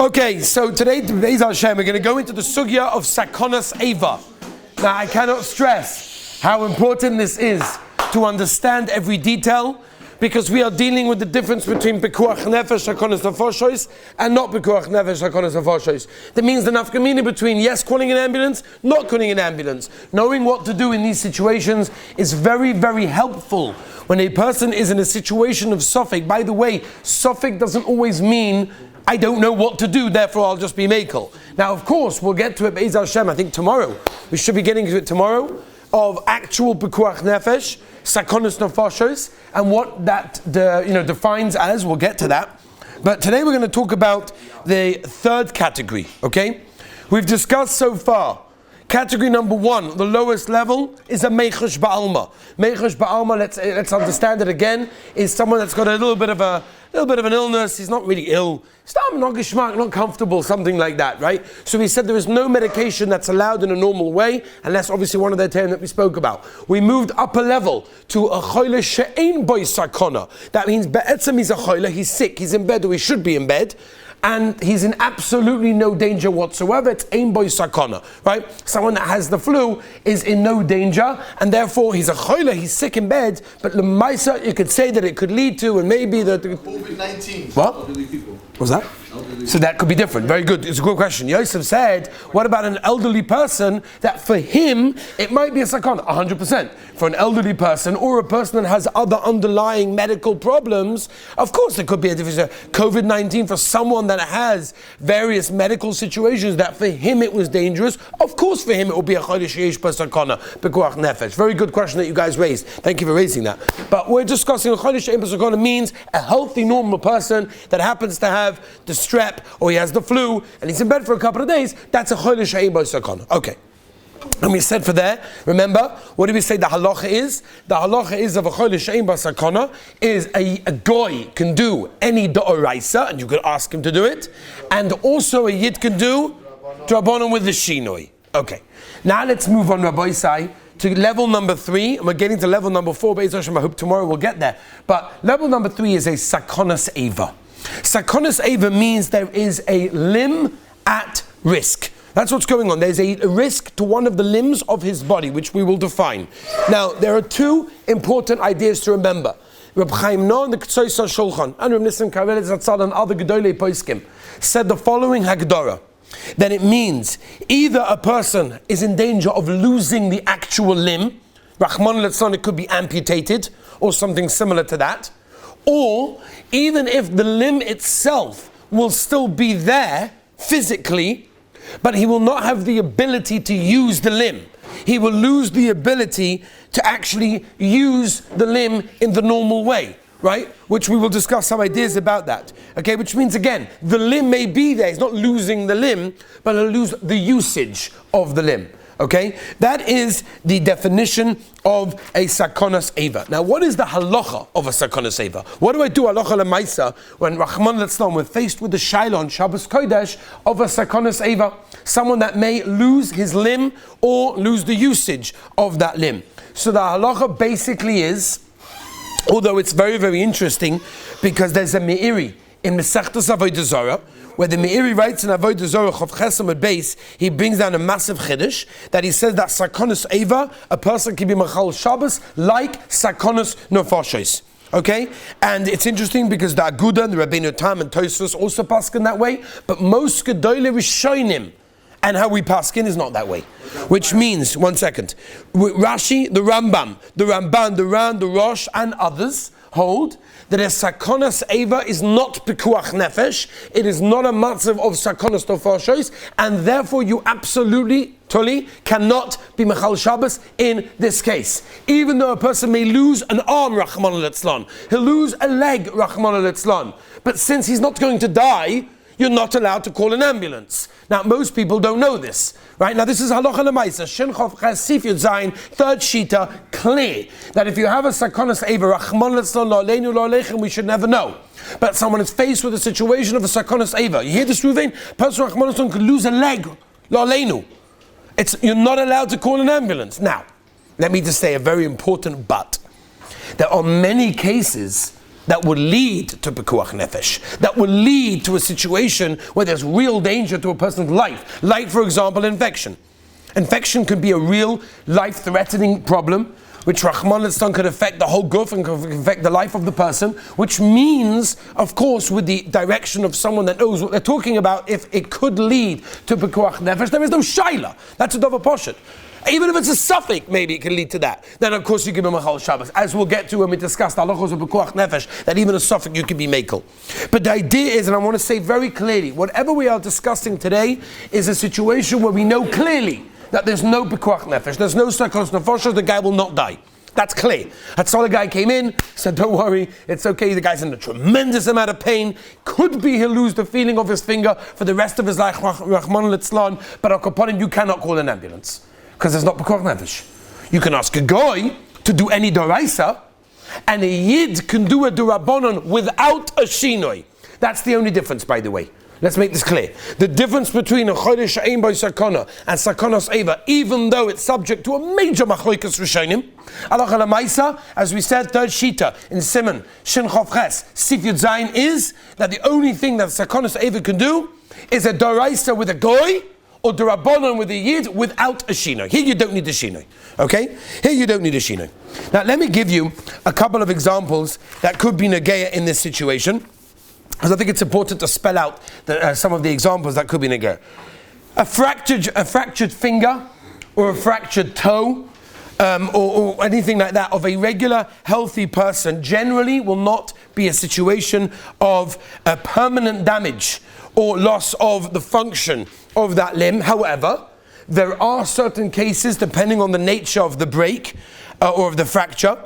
Okay, so today, Be'ez Hashem, we're going to go into the sugya of sakonas eva. Now, I cannot stress how important this is to understand every detail, because we are dealing with the difference between pekuach nefesh sakonas nefashos and not pekuach nefesh sakonas nefashos. That means the nafkamina between yes, calling an ambulance, not calling an ambulance. Knowing what to do in these situations is very, very helpful when a person is in a situation of suffix. By the way, suffix doesn't always mean I don't know what to do, therefore I'll just be makel. Now, of course, we'll get to it, Be'ez Hashem, I think tomorrow. We should be getting to it tomorrow, of actual pekuach nefesh, sakonas nefashos, and what that defines as. We'll get to that. But today we're going to talk about the third category, okay? We've discussed so far category number one, the lowest level, is a meichush ba'alma. Meichush ba'alma, let's understand it again, is someone that's got a little bit of an illness. He's not really ill. He's not comfortable, something like that, right? So we said there is no medication that's allowed in a normal way, unless obviously one of the 10 that we spoke about. We moved up a level to a choyle she'ein boy sakona. That means be'etzem he's a choyle, he's sick, he's in bed, or he should be in bed, and he's in absolutely no danger whatsoever. It's ein boy sakona, right? Someone that has the flu is in no danger, and therefore he's a choyle, he's sick in bed, but l'maisa, you could say that it could lead to, and maybe the COVID-19. What? Elderly people. What's that? So that could be different. Very good. It's a good question. Yosef said, what about an elderly person that for him, it might be a sakana, 100%. For an elderly person or a person that has other underlying medical problems, of course there could be a difference. COVID-19 for someone that has various medical situations that for him it was dangerous, of course for him it will be a chodesh yesh ba sakana, pekuach nefesh. Very good question that you guys raised. Thank you for raising that. But we're discussing a chodesh yesh ba sakana means a healthy, normal person that happens to have the strep, or he has the flu, and he's in bed for a couple of days, that's a chodesh she'ein bo sakana. Okay. And we said for there, remember, what did we say the halacha is? The halacha is of a chodesh she'ein bo sakana is a goy can do any da'oraisa, and you could ask him to do it, and also a yid can do drabanan with the shinoi. Okay. Now let's move on, Rabbi Isai, to level number 3, and we're getting to level number 4, Be'ez Hashem, I hope tomorrow we'll get there. But level number 3 is a sakonas eva. Sakonas eva means there is a limb at risk. That's what's going on. There's a risk to one of the limbs of his body, which we will define. Now, there are two important ideas to remember. Reb Chaim Noah, the Ketzoysa Shulchan, and Reb Nissim Karelitz Zatzal, and other Gedolei Poskim, said the following Hagdara. Then it means either a person is in danger of losing the actual limb, Rahman al-Litzlan, it could be amputated, or something similar to that, or even if the limb itself will still be there physically, but he will not have the ability to use the limb. He will lose the ability to actually use the limb in the normal way, right? Which we will discuss some ideas about that. Okay, which means again, the limb may be there, he's not losing the limb, but he'll lose the usage of the limb. Okay, that is the definition of a sakonas eva. Now, what is the halacha of a sakonas eva? What do I do halacha lemaisa when Rahman al-Litzlan, we're faced with the shaila on Shabbos Kodesh of a sakonas eva, someone that may lose his limb or lose the usage of that limb? So the halacha basically is, although it's very, very interesting, because there's a me'iri in Mesechtas Avodah Zarah, where the Meiri writes in Avodah Zarah Chav Chesam at base, he brings down a massive chiddush that he says that sakonas eva, a person can be machal Shabbos like sakonas nefashos. Okay, and it's interesting because the Aguda, and the Rabbeinu Tam, and Tosfos also paskin that way, but most gedolei rishonim and how we paskin is not that way. Which means, one second, Rashi, the Rambam, the Ramban, the Ran, the Rosh, and others hold that a sakonas eva is not pekuach nefesh, it is not a matzav of sakonas nefashos, and therefore you absolutely, totally, cannot be mechal Shabbos in this case. Even though a person may lose an arm, Rahman al-Litzlan, he'll lose a leg, Rahman al-Litzlan, but since he's not going to die, you're not allowed to call an ambulance. Now, most people don't know this, right? Now, this is halacha lemaisa, Shin Chav Ches Sif Yud Zayin, third shita, clear that if you have a sakonas eva, Rahman al-Litzlan, lo aleinu, lo aleichem, we should never know. But someone is faced with a situation of a sakonas eva. You hear this, Ruvain? Person Rahman al-Litzlan could lose a leg, lo aleinu. You're not allowed to call an ambulance. Now, let me just say a very important but. There are many cases that would lead to pekuach nefesh, that would lead to a situation where there's real danger to a person's life. Like, for example, infection. Infection could be a real life-threatening problem, which Rahman al could affect the whole guf and could affect the life of the person, which means, of course, with the direction of someone that knows what they're talking about, if it could lead to pekuach nefesh, there is no shaila. That's a dover poshet. Even if it's a suffix, maybe it can lead to that. Then, of course, you give him a chal Shabbos. As we'll get to when we discuss the halachos of pekuach nefesh, that even a suffix you can be makel. But the idea is, and I want to say very clearly, whatever we are discussing today is a situation where we know clearly that there's no pekuach nefesh, there's no sakos nefesh, the guy will not die. That's clear. That's all the guy came in, said, don't worry, it's okay, the guy's in a tremendous amount of pain, could be he'll lose the feeling of his finger for the rest of his life, Rahman al-Islan, but upon him you cannot call an ambulance, because there's not pekuach nefesh. You can ask a goy to do any doraisa, and a yid can do a durabonon without a shinoi. That's the only difference, by the way. Let's make this clear. The difference between a chodesh she'ein bo sakana and sakanos eva, even though it's subject to a major machlokas rishonim, halacha lemaisa, as we said, third shita in Simon Shin Chof Ches Sif Yud Zayin, is that the only thing that sakanos eva can do is a doraisa with a goy or durabonon with a yid without a shino. Here you don't need a shino. Okay? Here you don't need a shino. Now let me give you a couple of examples that could be negeya in this situation, because I think it's important to spell out some of the examples that could be negeya. A fractured finger or a fractured toe or anything like that of a regular healthy person generally will not be a situation of permanent damage or loss of the function of that limb. However, there are certain cases, depending on the nature of the break or of the fracture,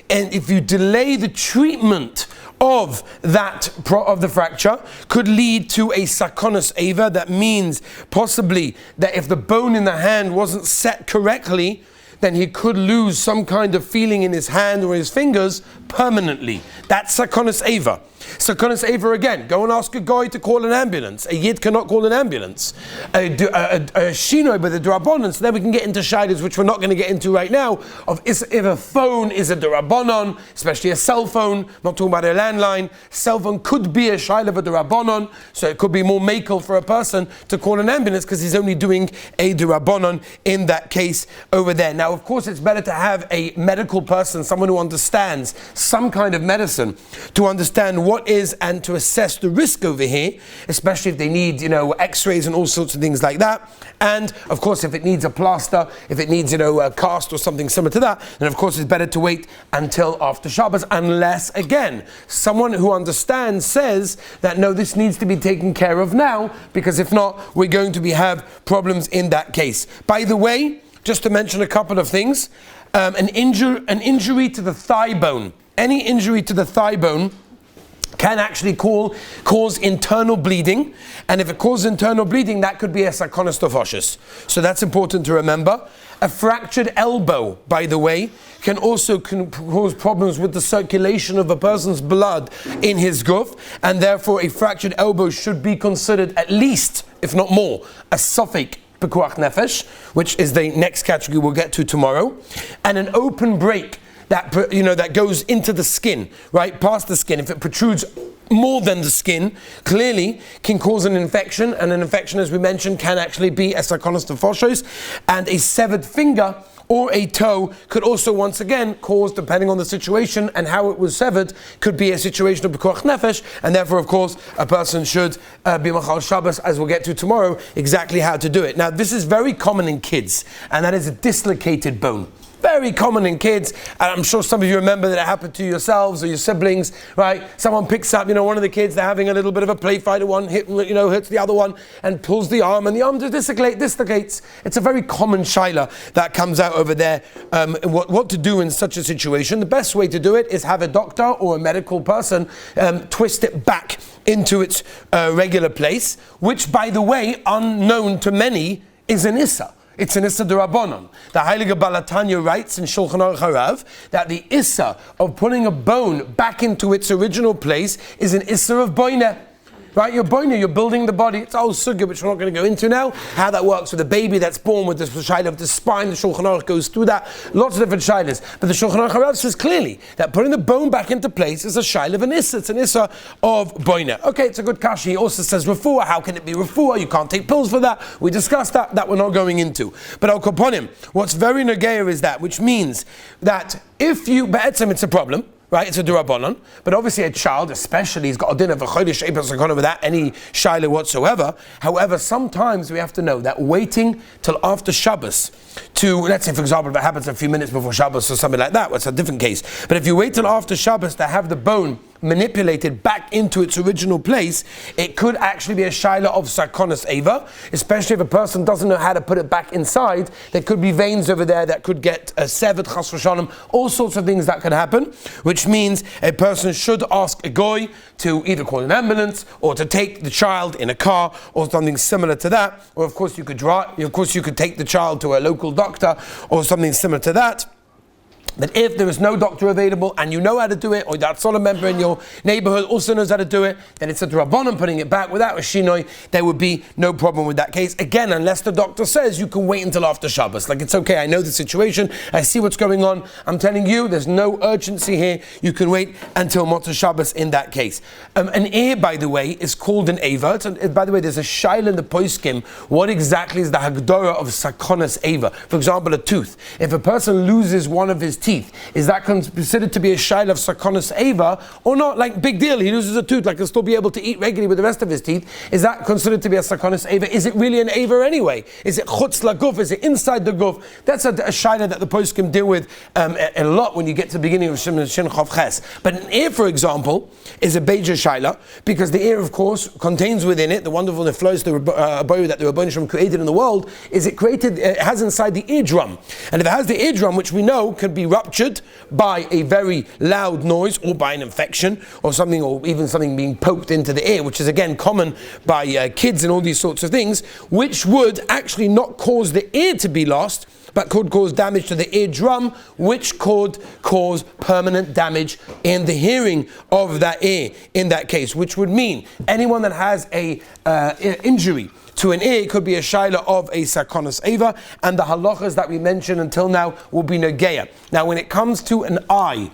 and if you delay the treatment of the fracture, could lead to a sakonos eva. That means possibly that if the bone in the hand wasn't set correctly, then he could lose some kind of feeling in his hand or his fingers permanently. That's sakonos eva. Sakonos eva again. Go and ask a guy to call an ambulance. A yid cannot call an ambulance. A shinoi by the drabonon. So then we can get into shaylas, which we're not going to get into right now, of if a phone is a drabonon, especially a cell phone, not talking about a landline. Cell phone could be a shayla of a drabonon, so it could be more makel for a person to call an ambulance because he's only doing a drabonon in that case over there. Now, of course, it's better to have a medical person, someone who understands some kind of medicine, to understand what is and to assess the risk over here, especially if they need, x-rays and all sorts of things like that. And of course, if it needs a plaster, if it needs, a cast or something similar to that, then of course it's better to wait until after Shabbos, unless, again, someone who understands says that no, this needs to be taken care of now, because if not, we're going to have problems in that case. By the way, just to mention a couple of things, an injury to the thigh bone, any injury to the thigh bone can actually cause internal bleeding, and if it causes internal bleeding, that could be a sakonos nefesh. So that's important to remember. A fractured elbow, by the way, can also cause problems with the circulation of a person's blood in his guf, and therefore a fractured elbow should be considered at least, if not more, a suffix pekuach nefesh, which is the next category we'll get to tomorrow. And an open break that goes into the skin, right, past the skin. If it protrudes more than the skin, clearly can cause an infection, and an infection, as we mentioned, can actually be a sakonos nefesh. And a severed finger or a toe could also, once again, cause, depending on the situation and how it was severed, could be a situation of pekuach nefesh, and therefore, of course, a person should be machal Shabbos, as we'll get to tomorrow, exactly how to do it. Now, this is very common in kids, and that is a dislocated bone. Very common in kids, and I'm sure some of you remember that it happened to yourselves or your siblings, right? Someone picks up, one of the kids, they're having a little bit of a play fight, one hits the other one and pulls the arm, and the arm just dislocates. It's a very common shaila that comes out over there. What to do in such a situation? The best way to do it is have a doctor or a medical person twist it back into its regular place, which, by the way, unknown to many, is an issa. It's an issa d'Rabbanan. The Heilige Balatanya writes in Shulchan Aruch Harav that the issa of putting a bone back into its original place is an issa of boineh. right? You're boina, you're building the body. It's all sugya, which we're not going to go into now. How that works with a baby that's born with this shaila of the spine. The Shulchan Aruch goes through that. Lots of different shailas. But the Shulchan Aruch says clearly that putting the bone back into place is a shaila of an issa. It's an issa of boina. Okay, it's a good kashi. He also says refuah. How can it be refuah? You can't take pills for that. We discussed that. That we're not going into. But al kaponim, what's very negeya is that, which means that if you, be'etzem, it's a problem. Right, it's a durabanan, but obviously a child, especially, he's got a din of a chodesh sakana without any shaila whatsoever. However, sometimes we have to know that waiting till after Shabbos to, let's say for example, if it happens a few minutes before Shabbos or something like that, well, it's a different case. But if you wait till after Shabbos to have the bone manipulated back into its original place, it could actually be a shaila of sarkonis eva, especially if a person doesn't know how to put it back inside. There could be veins over there that could get severed, chas v'shalom, all sorts of things that could happen, which means a person should ask a goy to either call an ambulance or to take the child in a car or something similar to that. Or of course you could take the child to a local doctor or something similar to that. But if there is no doctor available and you know how to do it, or that solid member in your neighborhood also knows how to do it, then it's a drabanan putting it back without a shinoi. There would be no problem with that case. Again, unless the doctor says you can wait until after Shabbos. Like, it's okay, I know the situation, I see what's going on, I'm telling you, there's no urgency here, you can wait until Motzei Shabbos in that case. An ear, by the way, is called an eva. By the way, there's a shaila in the poskim, what exactly is the hagdara of sakonas eva? For example, a tooth. If a person loses one of his teeth, is that considered to be a shaila of sakonas eva or not? Like, big deal, he loses a tooth, like he'll still be able to eat regularly with the rest of his teeth. Is that considered to be a sakonas eva? Is it really an eva anyway? Is it chutz laguf? Is it inside the guf? That's a shaila that the poskim deal with a lot when you get to the beginning of Shin Chav Ches. But an ear, for example, is a beja shaila, because the ear, of course, contains within it the wonderful neflos, the boyu that the Rabbeinu Shem created in the world. It has inside the eardrum, and if it has the eardrum, which we know can be ruptured by a very loud noise or by an infection or something, or even something being poked into the ear, which is again common by kids and all these sorts of things, which would actually not cause the ear to be lost, but could cause damage to the eardrum, which could cause permanent damage in the hearing of that ear in that case, which would mean anyone that has a injury to an ear could be a shaila of a sakonas eva, and the halachas that we mentioned until now will be negeya. Now, when it comes to an eye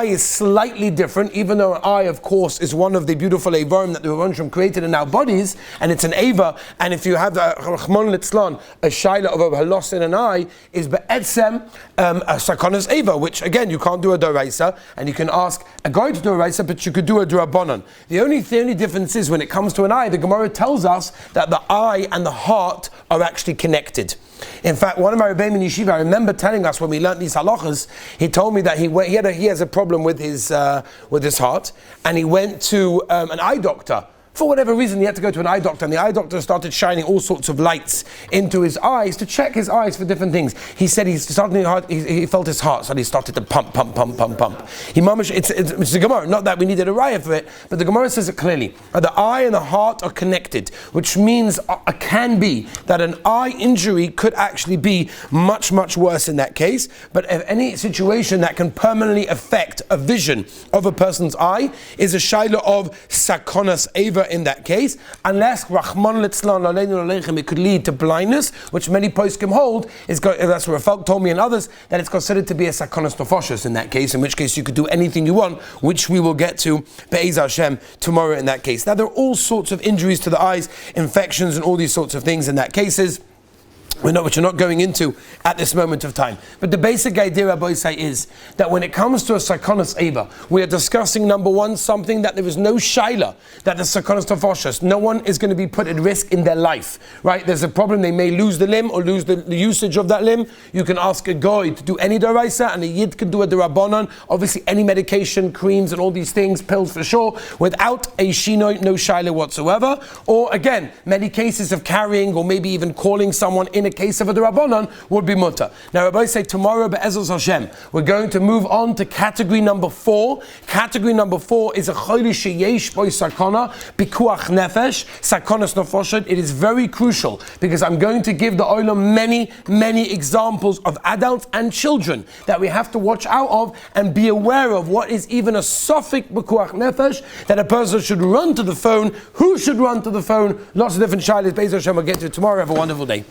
is slightly different, even though an eye, of course, is one of the beautiful evarim that the Rebbeinu created in our bodies, and it's an eva, and if you have a Rahman Litzlan, a shaila of a halos in an eye, is be'etzem a sakonas eva, which again, you can't do a doraisa, and you can ask a guy to do a doraisa, but you could do a durabanan. The only difference is when it comes to an eye, the Gemara tells us that the eye and the heart are actually connected. In fact, one of my Rebbeim in Yeshiva, I remember telling us when we learned these halachas, he told me that he has a problem with his heart, and he went to an eye doctor. For whatever reason, he had to go to an eye doctor, and the eye doctor started shining all sorts of lights into his eyes to check his eyes for different things. He said he felt his heart, so he started to pump. It's the Gemara, not that we needed a raya for it, but the Gemara says it clearly. The eye and the heart are connected, which means it can be that an eye injury could actually be much, much worse in that case. But if any situation that can permanently affect a vision of a person's eye is a shaila of sakonas eva in that case, unless Rahman Litzlan Aleinu Aleichem, it could lead to blindness, which many poskim hold, that's what Refuah told me and others, that it's considered to be a sakonas nefashos in that case, in which case you could do anything you want, which we will get to Be'ez Hashem tomorrow in that case. Now, there are all sorts of injuries to the eyes, infections and all these sorts of things in that cases, which we're not going into at this moment of time. But the basic idea, Rabbi say, is that when it comes to a sakonas eva, we are discussing, number one, something that there is no shaila, that the sakonas nefashos, no one is going to be put at risk in their life, right? There's a problem, they may lose the limb or lose the usage of that limb. You can ask a goy to do any daraisa, and a yid can do a darabanan. Obviously, any medication, creams and all these things, pills for sure, without a shinoi, no shaila whatsoever. Or again, many cases of carrying or maybe even calling someone in in a case of a D'Rabbanan would be mutter. Now, Rabbi say tomorrow, Be'ezus Hashem, we're going to move on to category number 4. Category number 4 is a chayli sheyesh boy sakana, pikuach nefesh, sakonas nefoshet. It is very crucial because I'm going to give the olam many examples of adults and children that we have to watch out of and be aware of what is even a suffix pikuach nefesh, that a person should run to the phone, who should run to the phone, lots of different shilas. Be'ezus Hashem, we'll get to it tomorrow. Have a wonderful day.